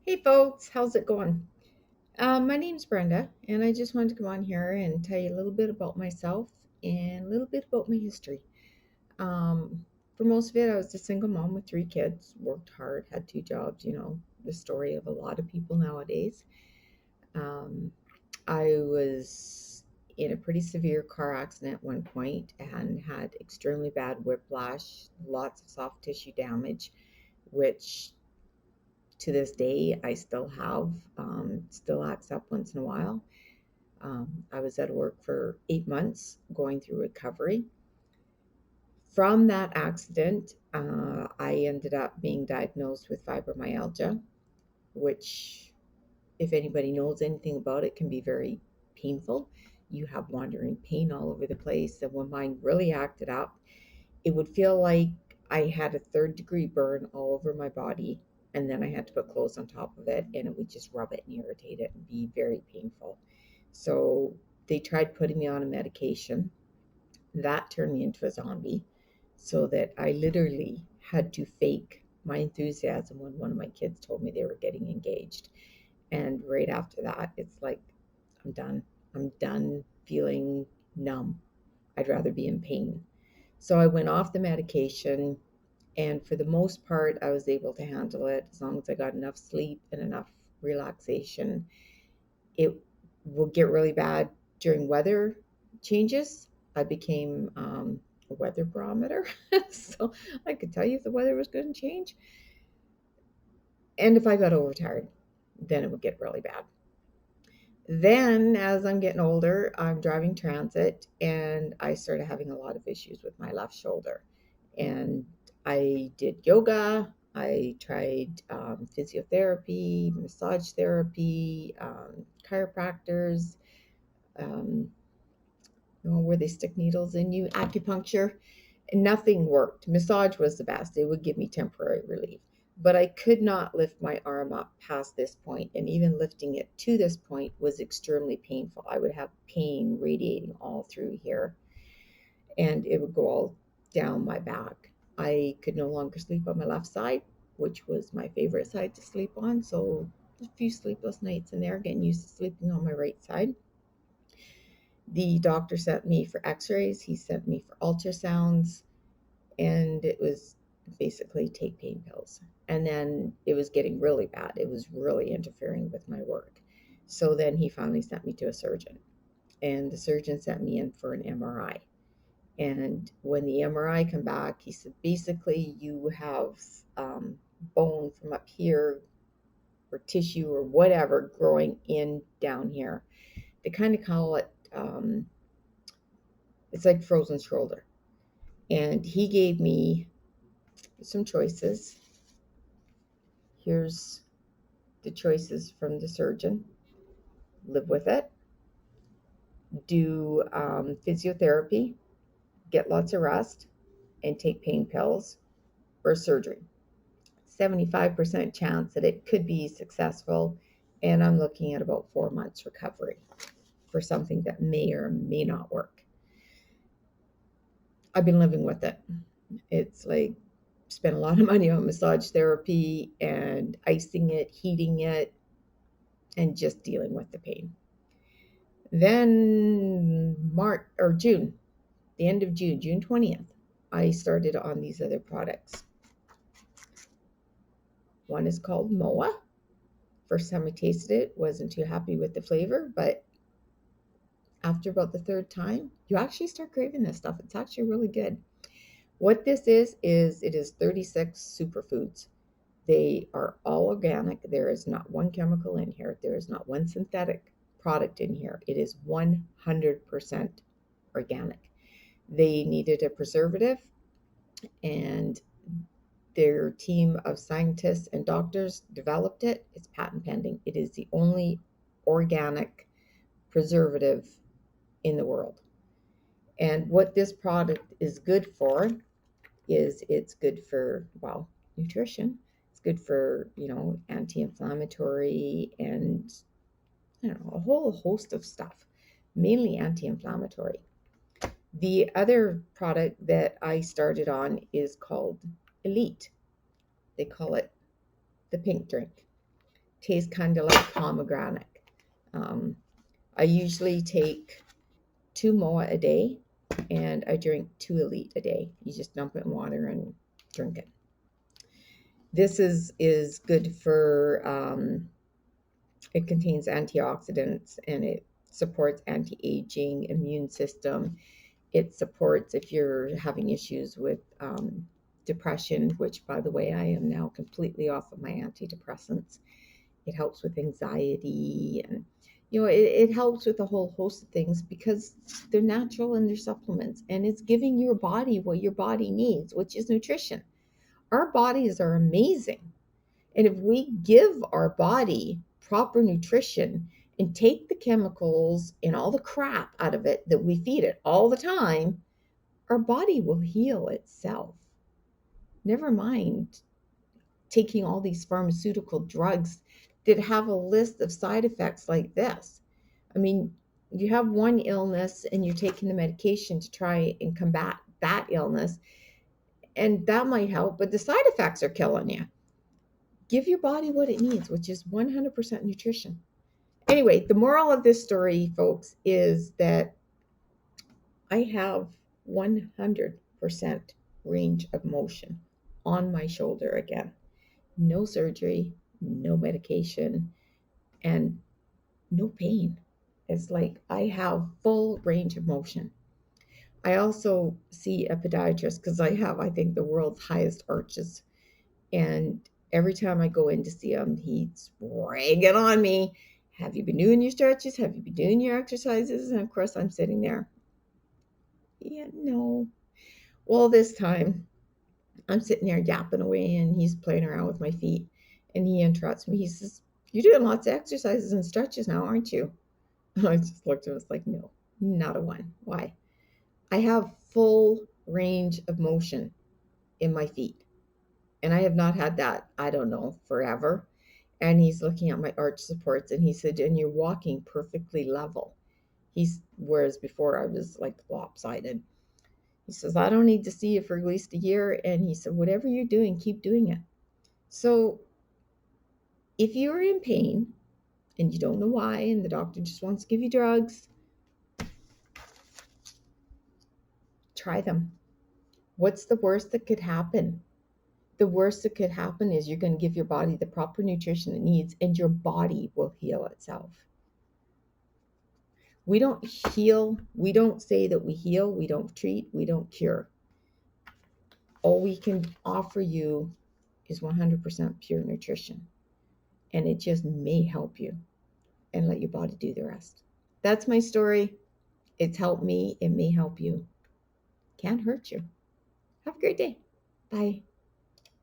Hey folks, how's it going? My name's Brenda, and I just wanted to come on here and tell you a little bit about myself and a little bit about my history. Um, for most of it, I was a single mom with three kids, worked hard, had two jobs, the story of a lot of people nowadays. Um, I was in a pretty severe car accident at one point and had extremely bad whiplash, lots of soft tissue damage, which to this day I still have, still acts up once in a while. I was out of work for 8 months going through recovery. From that accident, I ended up being diagnosed with fibromyalgia, which, if anybody knows anything about it, can be very painful. You have wandering pain all over the place. And when mine really acted up, it would feel like I had a third degree burn all over my body. And then I had to put clothes on top of it, and it would just rub it and irritate it and be very painful. So they tried putting me on a medication. That turned me into a zombie, so that I literally had to fake my enthusiasm when one of my kids told me they were getting engaged. And right after that, it's like, I'm done. I'm done feeling numb. I'd rather be in pain. So I went off the medication, and for the most part, I was able to handle it as long as I got enough sleep and enough relaxation. It will get really bad during weather changes. I became a weather barometer, so I could tell you if the weather was going to change. And if I got overtired, then it would get really bad. Then, as I'm getting older, I'm driving transit and I started having a lot of issues with my left shoulder. And I did yoga, I tried physiotherapy, massage therapy, chiropractors, um, where they stick needles in you, acupuncture, and nothing worked. Massage was the best, it would give me temporary relief. But I could not lift my arm up past this point, and even lifting it to this point was extremely painful. I would have pain radiating all through here, and it would go all down my back. I could no longer sleep on my left side, which was my favorite side to sleep on. So a few sleepless nights in there, getting used to sleeping on my right side. The doctor sent me for x-rays, he sent me for ultrasounds, and it was basically take pain pills. And then it was getting really bad. It was really interfering with my work. So then he finally sent me to a surgeon, and the surgeon sent me in for an MRI. And when the MRI came back, he said, basically, you have bone from up here or tissue or whatever growing in down here. They kind of call it, it's like frozen shoulder. And he gave me some choices. Here's the choices from the surgeon: live with it, do physiotherapy, get lots of rest, and take pain pills, or surgery. 75% chance that it could be successful, and I'm looking at about 4 months recovery for something that may or may not work. I've been living with it. It's like spent a lot of money on massage therapy and icing it, heating it, and just dealing with the pain. Then March or June, the end of June, June 20th, I started on these other products. One is called MOA. First time I tasted it, wasn't too happy with the flavor, but after about the third time, you actually start craving this stuff. It's actually really good. What this is it is 36 superfoods. They are all organic. There is not one chemical in here. There is not one synthetic product in here. It is 100% organic. They needed a preservative, and their team of scientists and doctors developed it. It's patent pending. It is the only organic preservative in the world. And what this product is good for is it's good for, well, nutrition. It's good for, anti-inflammatory and, a whole host of stuff, mainly anti-inflammatory. The other product that I started on is called Elite. They call it the pink drink. tastes kind of like pomegranate. Um, I usually take 2 moa a day, and I drink 2 elite a day. You just dump it in water and drink it. This is good for. It contains antioxidants and it supports anti-aging, immune system. It supports if you're having issues with depression, which, by the way, I am now completely off of my antidepressants. It helps with anxiety, and it helps with a whole host of things because they're natural and they're supplements, and it's giving your body what your body needs, which is nutrition. Our bodies are amazing, and if we give our body proper nutrition and take the chemicals and all the crap out of it that we feed it all the time, our body will heal itself. Never mind taking all these pharmaceutical drugs that have a list of side effects like this. I mean, you have one illness and you're taking the medication to try and combat that illness, and that might help, but the side effects are killing you. Give your body what it needs, which is 100% nutrition. Anyway, the moral of this story, folks, is that I have 100% range of motion on my shoulder again. No surgery, no medication, and no pain. It's like I have full range of motion. I also see a podiatrist because I have, I think, the world's highest arches. And every time I go in to see him, he's ragging on me. Have you been doing your stretches? Have you been doing your exercises? And of course, I'm sitting there. Yeah, no. Well, this time I'm sitting there yapping away and he's playing around with my feet. And he interrupts me. He says, "You're doing lots of exercises and stretches now, aren't you?" And I just looked at him and was like, "No, not a one." Why? I have full range of motion in my feet. And I have not had that, I don't know, forever. And he's looking at my arch supports and he said, "And you're walking perfectly level." Whereas before I was like lopsided. He says, "I don't need to see you for at least a year." And he said, "Whatever you're doing, keep doing it." So if you're in pain and you don't know why, and the doctor just wants to give you drugs, try them. What's the worst that could happen? The worst that could happen is you're going to give your body the proper nutrition it needs, and your body will heal itself. We don't heal. We don't say that we heal. We don't treat. We don't cure. All we can offer you is 100% pure nutrition. And it just may help you, and let your body do the rest. That's my story. It's helped me. It may help you. Can't hurt you. Have a great day. Bye.